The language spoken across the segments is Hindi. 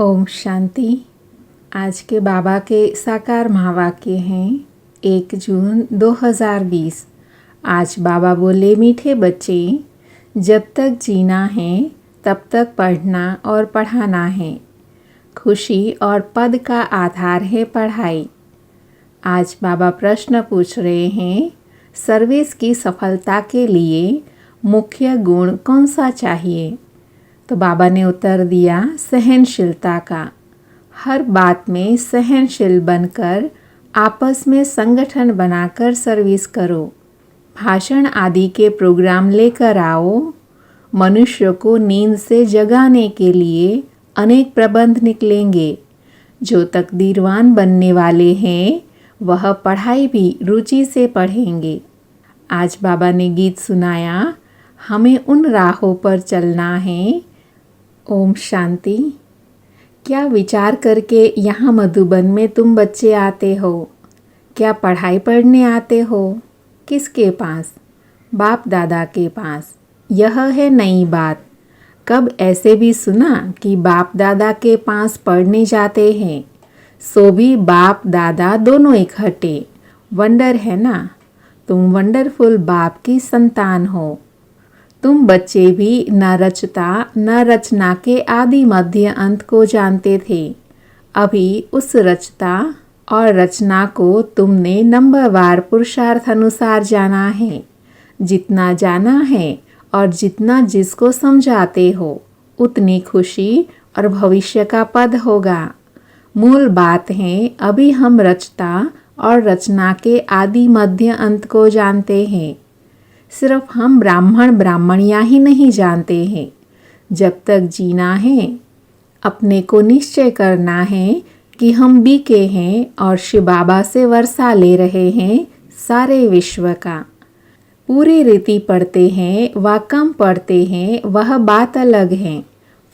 ओम शांति। आज के बाबा के साकार महावाक्य हैं 1 जून 2020। आज बाबा बोले, मीठे बच्चे, जब तक जीना है तब तक पढ़ना और पढ़ाना है। खुशी और पद का आधार है पढ़ाई। आज बाबा प्रश्न पूछ रहे हैं, सर्विस की सफलता के लिए मुख्य गुण कौन सा चाहिए? तो बाबा ने उत्तर दिया, सहनशीलता का। हर बात में सहनशील बनकर आपस में संगठन बनाकर सर्विस करो। भाषण आदि के प्रोग्राम लेकर आओ। मनुष्य को नींद से जगाने के लिए अनेक प्रबंध निकलेंगे। जो तकदीरवान बनने वाले हैं वह पढ़ाई भी रुचि से पढ़ेंगे। आज बाबा ने गीत सुनाया, हमें उन राहों पर चलना है। ओम शांति। क्या विचार करके यहाँ मधुबन में तुम बच्चे आते हो? क्या पढ़ाई पढ़ने आते हो? किसके पास? बाप दादा के पास। यह है नई बात। कब ऐसे भी सुना कि बाप दादा के पास पढ़ने जाते हैं? सो भी बाप दादा दोनों इकट्ठे। वंडर है ना? तुम वंडरफुल बाप की संतान हो। तुम बच्चे भी न रचता न रचना के आदि मध्य अंत को जानते थे। अभी उस रचता और रचना को तुमने नंबरवार पुरुषार्थ अनुसार जाना है। जितना जाना है और जितना जिसको समझाते हो उतनी खुशी और भविष्य का पद होगा। मूल बात है, अभी हम रचता और रचना के आदि मध्य अंत को जानते हैं। सिर्फ हम ब्राह्मणियाँ ही नहीं जानते हैं। जब तक जीना है अपने को निश्चय करना है कि हम बीके हैं और शिव बाबा से वर्षा ले रहे हैं सारे विश्व का। पूरी रीति पढ़ते हैं व कम पढ़ते हैं वह बात अलग है।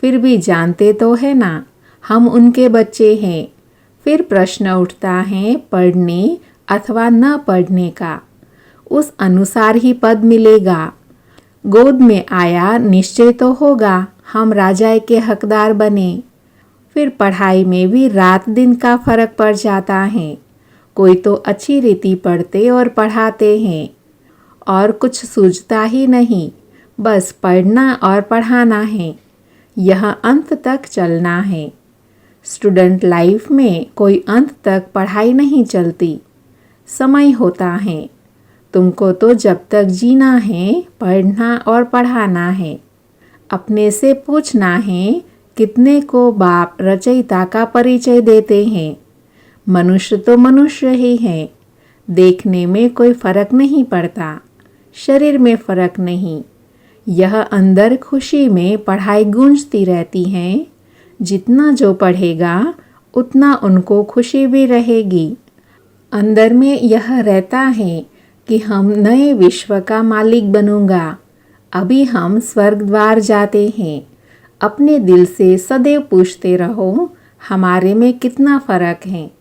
फिर भी जानते तो है ना, हम उनके बच्चे हैं। फिर प्रश्न उठता है पढ़ने अथवा न पढ़ने का। उस अनुसार ही पद मिलेगा। गोद में आया निश्चय तो होगा हम राजा के हकदार बने। फिर पढ़ाई में भी रात दिन का फर्क पड़ जाता है। कोई तो अच्छी रीति पढ़ते और पढ़ाते हैं और कुछ सूझता ही नहीं। बस पढ़ना और पढ़ाना है। यह अंत तक चलना है। स्टूडेंट लाइफ में कोई अंत तक पढ़ाई नहीं चलती। समय होता है। तुमको तो जब तक जीना है पढ़ना और पढ़ाना है। अपने से पूछना है, कितने को बाप रचयिता का परिचय देते हैं? मनुष्य तो मनुष्य ही है। देखने में कोई फर्क नहीं पड़ता। शरीर में फर्क नहीं। यह अंदर खुशी में पढ़ाई गूंजती रहती है। जितना जो पढ़ेगा उतना उनको खुशी भी रहेगी। अंदर में यह रहता है कि हम नए विश्व का मालिक बनूंगा। अभी हम स्वर्ग द्वार जाते हैं। अपने दिल से सदैव पूछते रहो, हमारे में कितना फर्क है?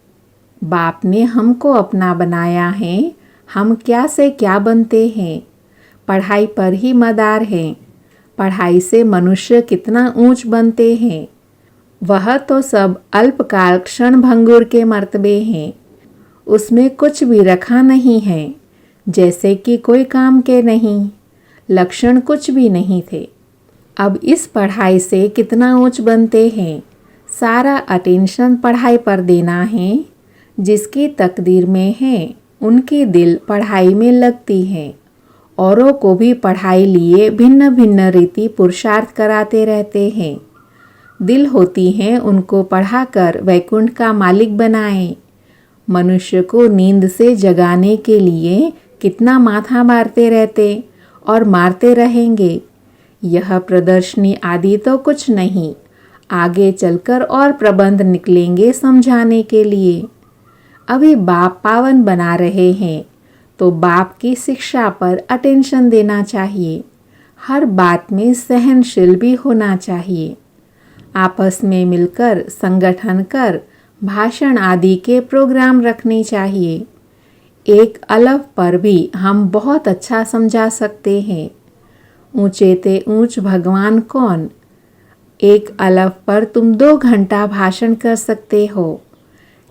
बाप ने हमको अपना बनाया है। हम क्या से क्या बनते हैं? पढ़ाई पर ही मदार है। पढ़ाई से मनुष्य कितना ऊंच बनते हैं। वह तो सब अल्पकाल क्षण भंगुर के मर्तबे हैं। उसमें कुछ भी रखा नहीं है। जैसे कि कोई काम के नहीं। लक्षण कुछ भी नहीं थे। अब इस पढ़ाई से कितना ऊंच बनते हैं। सारा अटेंशन पढ़ाई पर देना है। जिसकी तकदीर में है उनकी दिल पढ़ाई में लगती है। औरों को भी पढ़ाई लिए भिन्न भिन्न रीति पुरुषार्थ कराते रहते हैं। दिल होती है उनको पढ़ाकर वैकुंठ का मालिक बनाए। मनुष्य को नींद से जगाने के लिए कितना माथा मारते रहते और मारते रहेंगे। यह प्रदर्शनी आदि तो कुछ नहीं। आगे चलकर और प्रबंध निकलेंगे समझाने के लिए। अभी बाप पावन बना रहे हैं तो बाप की शिक्षा पर अटेंशन देना चाहिए। हर बात में सहनशील भी होना चाहिए। आपस में मिलकर संगठन कर भाषण आदि के प्रोग्राम रखने चाहिए। एक अलग पर भी हम बहुत अच्छा समझा सकते हैं। ऊंचे ते ऊंच भगवान कौन? एक अलफ पर तुम 2 घंटा भाषण कर सकते हो।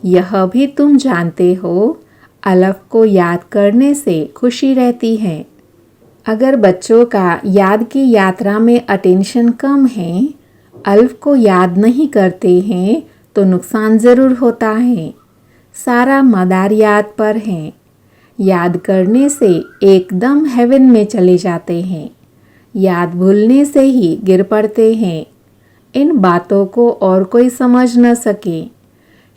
यह भी तुम जानते हो, अलफ को याद करने से खुशी रहती है। अगर बच्चों का याद की यात्रा में अटेंशन कम है, अल्फ को याद नहीं करते हैं, तो नुकसान ज़रूर होता है। सारा मदार याद पर है। याद करने से एकदम हेवन में चले जाते हैं। याद भूलने से ही गिर पड़ते हैं। इन बातों को और कोई समझ न सके।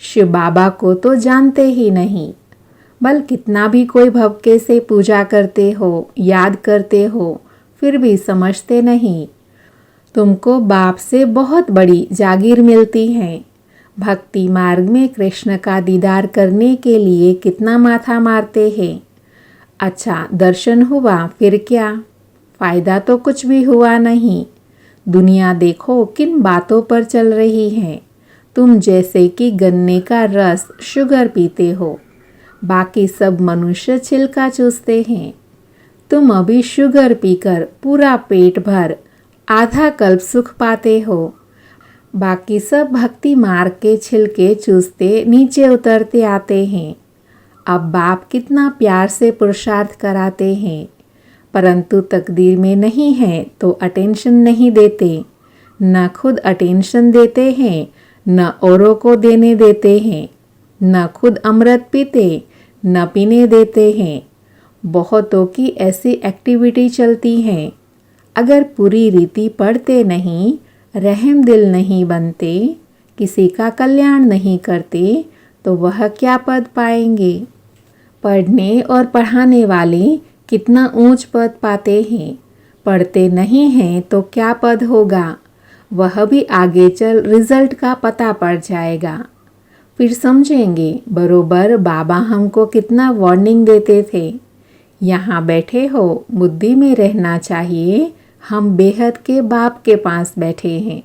शिव बाबा को तो जानते ही नहीं, बल कितना भी कोई भक्ति से पूजा करते हो, याद करते हो, फिर भी समझते नहीं। तुमको बाप से बहुत बड़ी जागीर मिलती है। भक्ति मार्ग में कृष्ण का दीदार करने के लिए कितना माथा मारते हैं। अच्छा दर्शन हुआ, फिर क्या फ़ायदा? तो कुछ भी हुआ नहीं। दुनिया देखो किन बातों पर चल रही है। तुम जैसे कि गन्ने का रस शुगर पीते हो, बाकी सब मनुष्य छिलका चूसते हैं। तुम अभी शुगर पीकर पूरा पेट भर आधा कल्प सुख पाते हो, बाकी सब भक्ति मार्ग के छिलके चूसते नीचे उतरते आते हैं। अब बाप कितना प्यार से पुरुषार्थ कराते हैं, परंतु तकदीर में नहीं है तो अटेंशन नहीं देते। न खुद अटेंशन देते हैं, न औरों को देने देते हैं। न खुद अमृत पीते, न पीने देते हैं। बहुतों की ऐसी एक्टिविटी चलती हैं। अगर पूरी रीति पढ़ते नहीं, रहम दिल नहीं बनते, किसी का कल्याण नहीं करते, तो वह क्या पद पाएंगे? पढ़ने और पढ़ाने वाले कितना ऊंच पद पाते हैं, पढ़ते नहीं हैं तो क्या पद होगा? वह भी आगे चल रिजल्ट का पता पड़ जाएगा। फिर समझेंगे बरोबर बाबा हमको कितना वार्निंग देते थे। यहाँ बैठे हो, बुद्धि में रहना चाहिए। हम बेहद के बाप के पास बैठे हैं।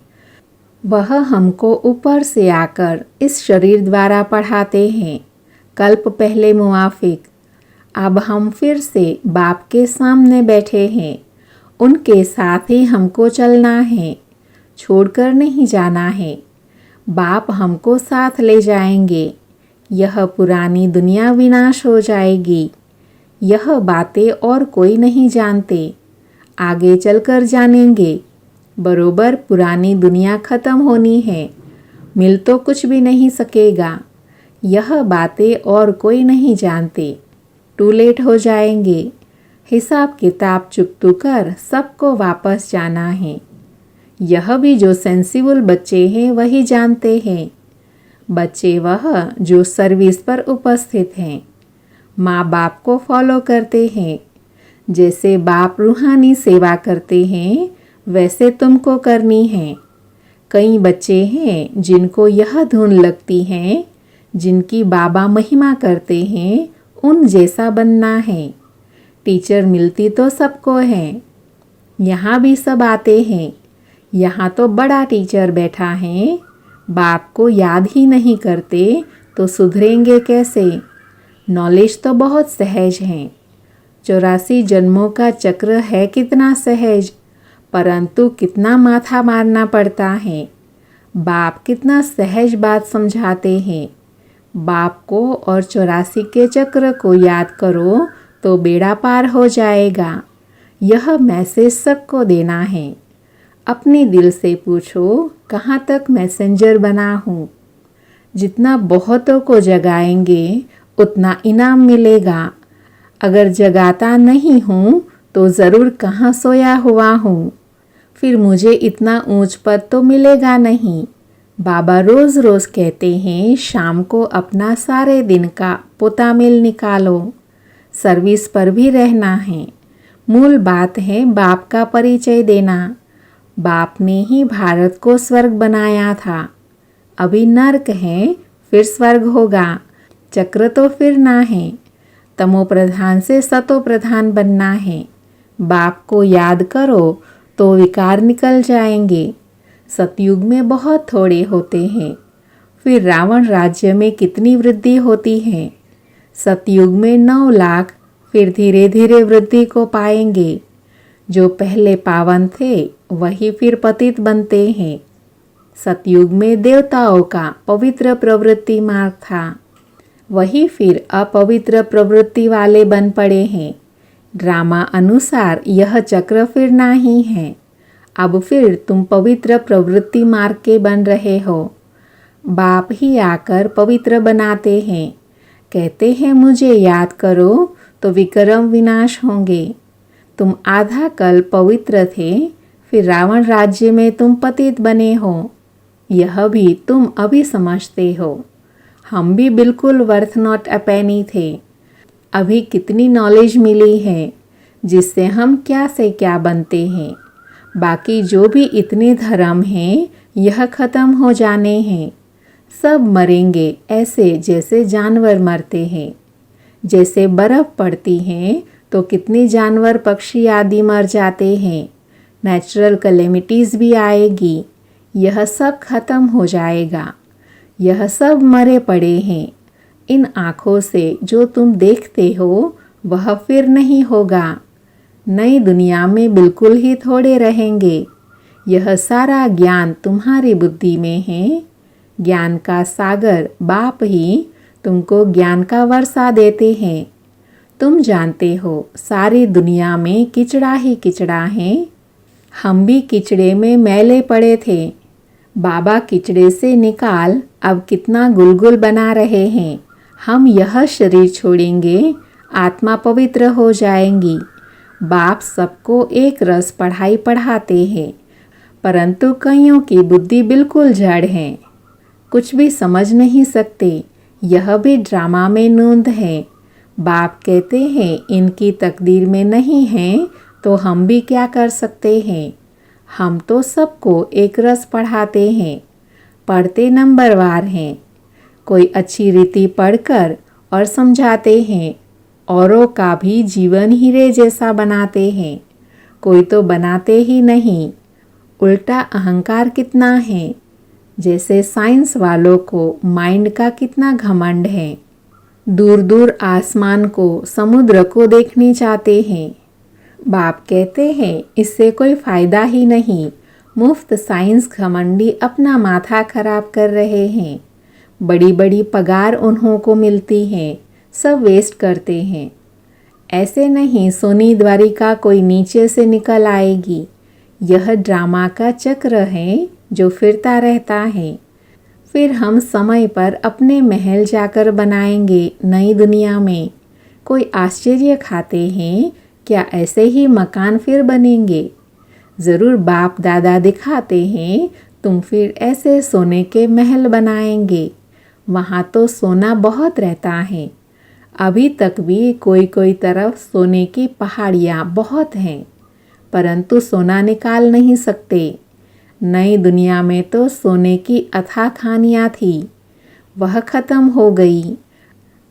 वह हमको ऊपर से आकर इस शरीर द्वारा पढ़ाते हैं। कल्प पहले मुआफिक, अब हम फिर से बाप के सामने बैठे हैं। उनके साथ ही हमको चलना है, छोड़कर नहीं जाना है। बाप हमको साथ ले जाएंगे। यह पुरानी दुनिया विनाश हो जाएगी। यह बातें और कोई नहीं जानते, आगे चलकर जानेंगे। बरोबर पुरानी दुनिया खत्म होनी है, मिल तो कुछ भी नहीं सकेगा। यह बातें और कोई नहीं जानते, टू लेट हो जाएंगे। हिसाब किताब चुकतू कर सबको वापस जाना है। यह भी जो सेंसिबल बच्चे हैं वही जानते हैं। बच्चे वह जो सर्विस पर उपस्थित हैं, माँ बाप को फॉलो करते हैं। जैसे बाप रूहानी सेवा करते हैं, वैसे तुमको करनी है। कई बच्चे हैं जिनको यह धुन लगती है, जिनकी बाबा महिमा करते हैं, उन जैसा बनना है। टीचर मिलती तो सबको है। यहाँ भी सब आते हैं। यहाँ तो बड़ा टीचर बैठा है। बाप को याद ही नहीं करते तो सुधरेंगे कैसे? नॉलेज तो बहुत सहज है। 84 जन्मों का चक्र है कितना सहज, परंतु कितना माथा मारना पड़ता है। बाप कितना सहज बात समझाते हैं। बाप को और 84 के चक्र को याद करो तो बेड़ा पार हो जाएगा। यह मैसेज सबको देना है। अपने दिल से पूछो, कहाँ तक मैसेंजर बना हूँ? जितना बहुतों को जगाएंगे उतना इनाम मिलेगा। अगर जगाता नहीं हूँ तो ज़रूर कहाँ सोया हुआ हूँ, फिर मुझे इतना ऊंच पद तो मिलेगा नहीं। बाबा रोज़ रोज़ कहते हैं शाम को अपना सारे दिन का पोता मिल निकालो। सर्विस पर भी रहना है। मूल बात है बाप का परिचय देना। बाप ने ही भारत को स्वर्ग बनाया था। अभी नर्क है, फिर स्वर्ग होगा। चक्र तो फिरना है। तमो प्रधान से सतो प्रधान बनना है। बाप को याद करो तो विकार निकल जाएंगे। सतयुग में बहुत थोड़े होते हैं, फिर रावण राज्य में कितनी वृद्धि होती है। सतयुग में 9 लाख, फिर धीरे धीरे वृद्धि को पाएंगे। जो पहले पावन थे वही फिर पतित बनते हैं। सतयुग में देवताओं का पवित्र प्रवृत्ति मार्ग था, वही फिर अपवित्र प्रवृत्ति वाले बन पड़े हैं। ड्रामा अनुसार यह चक्र फिरना ही है। अब फिर तुम पवित्र प्रवृत्ति मार्ग के बन रहे हो। बाप ही आकर पवित्र बनाते हैं, कहते हैं मुझे याद करो तो विक्रम विनाश होंगे। तुम आधा कल पवित्र थे, फिर रावण राज्य में तुम पतित बने हो। यह भी तुम अभी समझते हो। हम भी बिल्कुल वर्थ नॉट अ पेनी थे। अभी कितनी नॉलेज मिली है जिससे हम क्या से क्या बनते हैं। बाकी जो भी इतने धर्म हैं यह ख़त्म हो जाने हैं। सब मरेंगे ऐसे जैसे जानवर मरते हैं। जैसे बर्फ़ पड़ती है तो कितने जानवर पक्षी आदि मर जाते हैं। नेचुरल कैलेमिटीज़ भी आएगी, यह सब ख़त्म हो जाएगा। यह सब मरे पड़े हैं। इन आँखों से जो तुम देखते हो वह फिर नहीं होगा। नई दुनिया में बिल्कुल ही थोड़े रहेंगे। यह सारा ज्ञान तुम्हारी बुद्धि में है। ज्ञान का सागर बाप ही तुमको ज्ञान का वर्षा देते हैं। तुम जानते हो सारी दुनिया में किचड़ा ही किचड़ा है। हम भी किचड़े में मैले पड़े थे। बाबा किचड़े से निकाल अब कितना गुलगुल बना रहे हैं। हम यह शरीर छोड़ेंगे, आत्मा पवित्र हो जाएंगी। बाप सबको एक रस पढ़ाई पढ़ाते हैं, परंतु कईयों की बुद्धि बिल्कुल जड़ है, कुछ भी समझ नहीं सकते। यह भी ड्रामा में नूंद है। बाप कहते हैं इनकी तकदीर में नहीं है तो हम भी क्या कर सकते हैं। हम तो सबको एक रस पढ़ाते हैं, पढ़ते नंबरवार हैं। कोई अच्छी रीति पढ़कर और समझाते हैं। औरों का भी जीवन हीरे जैसा बनाते हैं। कोई तो बनाते ही नहीं। उल्टा अहंकार कितना है। जैसे साइंस वालों को माइंड का कितना घमंड है। दूर दूर आसमान को, समुद्र को देखने चाहते हैं। बाप कहते हैं इससे कोई फ़ायदा ही नहीं। मुफ्त साइंस घमंडी अपना माथा खराब कर रहे हैं। बड़ी बड़ी पगार उन्हों को मिलती हैं, सब वेस्ट करते हैं। ऐसे नहीं सोनी द्वारिका कोई नीचे से निकल आएगी। यह ड्रामा का चक्र है जो फिरता रहता है। फिर हम समय पर अपने महल जाकर बनाएंगे नई दुनिया में। कोई आश्चर्य खाते हैं क्या ऐसे ही मकान फिर बनेंगे? ज़रूर बाप दादा दिखाते हैं तुम फिर ऐसे सोने के महल बनाएंगे। वहाँ तो सोना बहुत रहता है। अभी तक भी कोई कोई तरफ सोने की पहाड़ियाँ बहुत हैं, परंतु सोना निकाल नहीं सकते। नई दुनिया में तो सोने की अथाह खानियाँ थी, वह ख़त्म हो गई।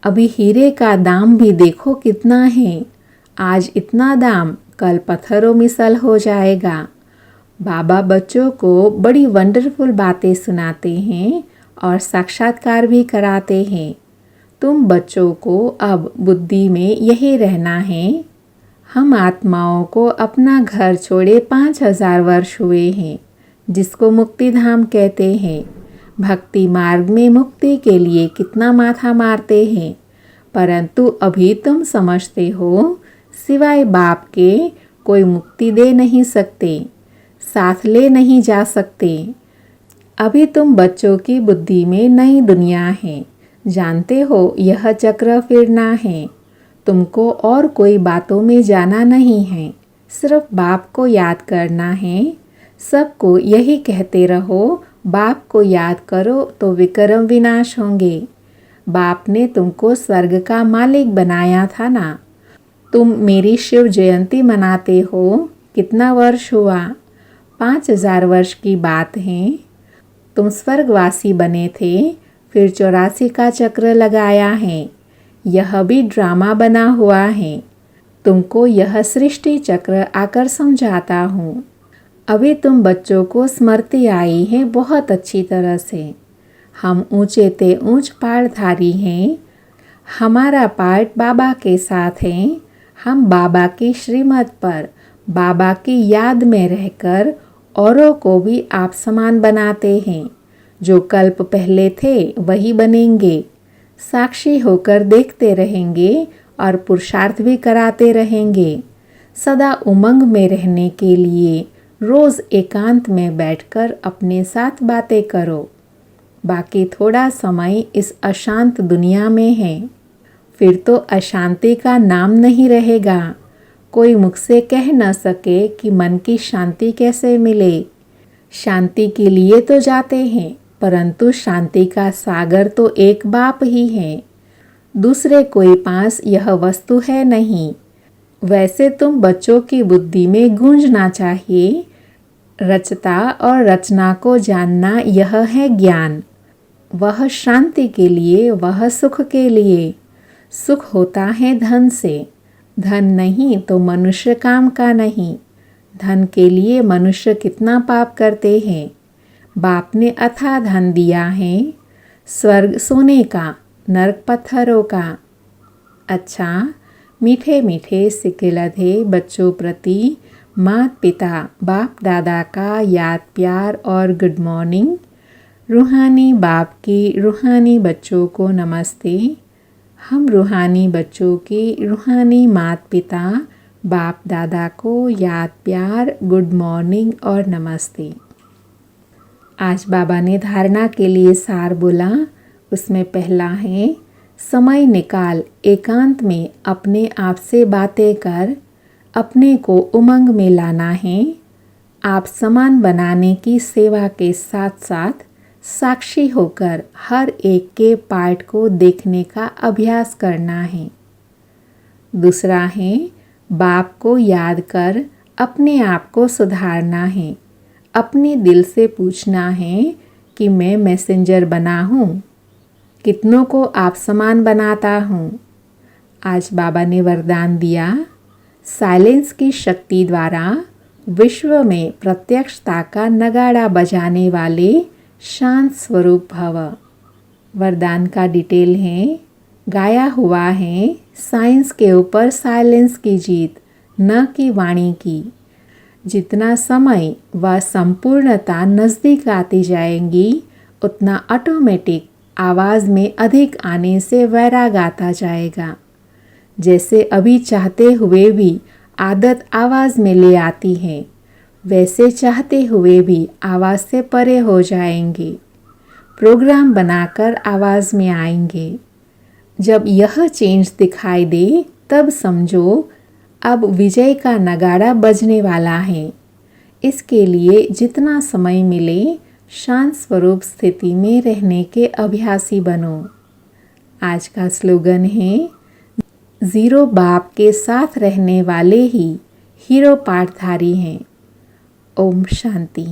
अभी हीरे का दाम भी देखो कितना है। आज इतना दाम, कल पत्थरों मिसल हो जाएगा। बाबा बच्चों को बड़ी वंडरफुल बातें सुनाते हैं और साक्षात्कार भी कराते हैं। तुम बच्चों को अब बुद्धि में यही रहना है। हम आत्माओं को अपना घर छोड़े 5000 वर्ष हुए हैं, जिसको मुक्ति धाम कहते हैं। भक्ति मार्ग में मुक्ति के लिए कितना माथा मारते हैं, परंतु अभी तुम समझते हो सिवाय बाप के कोई मुक्ति दे नहीं सकते, साथ ले नहीं जा सकते। अभी तुम बच्चों की बुद्धि में नई दुनिया है। जानते हो यह चक्र फिरना है। तुमको और कोई बातों में जाना नहीं है, सिर्फ बाप को याद करना है। सबको यही कहते रहो, बाप को याद करो तो विक्रम विनाश होंगे। बाप ने तुमको स्वर्ग का मालिक बनाया था ना। तुम मेरी शिव जयंती मनाते हो, कितना वर्ष हुआ? 5000 वर्ष की बात है। तुम स्वर्गवासी बने थे, फिर 84 का चक्र लगाया है। यह भी ड्रामा बना हुआ है। तुमको यह सृष्टि चक्र आकर समझाता हूँ। अभी तुम बच्चों को स्मृति आई है बहुत अच्छी तरह से। हम ऊंचे ते ऊंच पाठधारी हैं। हमारा पाठ बाबा के साथ है। हम बाबा की श्रीमत पर, बाबा की याद में रहकर औरों को भी आप समान बनाते हैं। जो कल्प पहले थे वही बनेंगे। साक्षी होकर देखते रहेंगे और पुरुषार्थ भी कराते रहेंगे। सदा उमंग में रहने के लिए रोज़ एकांत में बैठकर अपने साथ बातें करो। बाकी थोड़ा समय इस अशांत दुनिया में है, फिर तो अशांति का नाम नहीं रहेगा। कोई मुख से कह न सके कि मन की शांति कैसे मिले। शांति के लिए तो जाते हैं, परंतु शांति का सागर तो एक बाप ही है। दूसरे कोई पास यह वस्तु है नहीं। वैसे तुम बच्चों की बुद्धि में गूंजना चाहिए। रचता और रचना को जानना यह है ज्ञान। वह शांति के लिए, वह सुख के लिए। सुख होता है धन से। धन नहीं तो मनुष्य काम का नहीं। धन के लिए मनुष्य कितना पाप करते हैं। बाप ने अथाह धन दिया है, स्वर्ग सोने का, नरक पत्थरों का। अच्छा, मीठे मीठे सिकिलधे बच्चों प्रति माता पिता बाप दादा का याद प्यार और गुड मॉर्निंग। रूहानी बाप की रूहानी बच्चों को नमस्ते। हम रूहानी बच्चों की रूहानी माता पिता बाप दादा को याद प्यार, गुड मॉर्निंग और नमस्ते। आज बाबा ने धारणा के लिए सार बोला। उसमें पहला है, समय निकाल एकांत में अपने आप से बातें कर। अपने को उमंग में लाना है। आप समान बनाने की सेवा के साथ साथ साक्षी होकर हर एक के पार्ट को देखने का अभ्यास करना है। दूसरा है, बाप को याद कर अपने आप को सुधारना है। अपने दिल से पूछना है कि मैं मैसेंजर बना हूँ, कितनों को आप समान बनाता हूँ। आज बाबा ने वरदान दिया, साइलेंस की शक्ति द्वारा विश्व में प्रत्यक्षता का नगाड़ा बजाने वाले शांत स्वरूप भव। वरदान का डिटेल है, गाया हुआ है, साइंस के ऊपर साइलेंस की जीत, न कि वाणी की। जितना समय व संपूर्णता नज़दीक आती जाएंगी, उतना ऑटोमेटिक आवाज़ में अधिक आने से वैराग आता जाएगा। जैसे अभी चाहते हुए भी आदत आवाज़ में ले आती है, वैसे चाहते हुए भी आवाज़ से परे हो जाएंगे। प्रोग्राम बनाकर आवाज़ में आएंगे। जब यह चेंज दिखाई दे, तब समझो अब विजय का नगाड़ा बजने वाला है। इसके लिए जितना समय मिले, शांत स्वरूप स्थिति में रहने के अभ्यासी बनो। आज का स्लोगन है, जीरो बाप के साथ रहने वाले ही हीरो पाठधारी हैं। ओम शांति।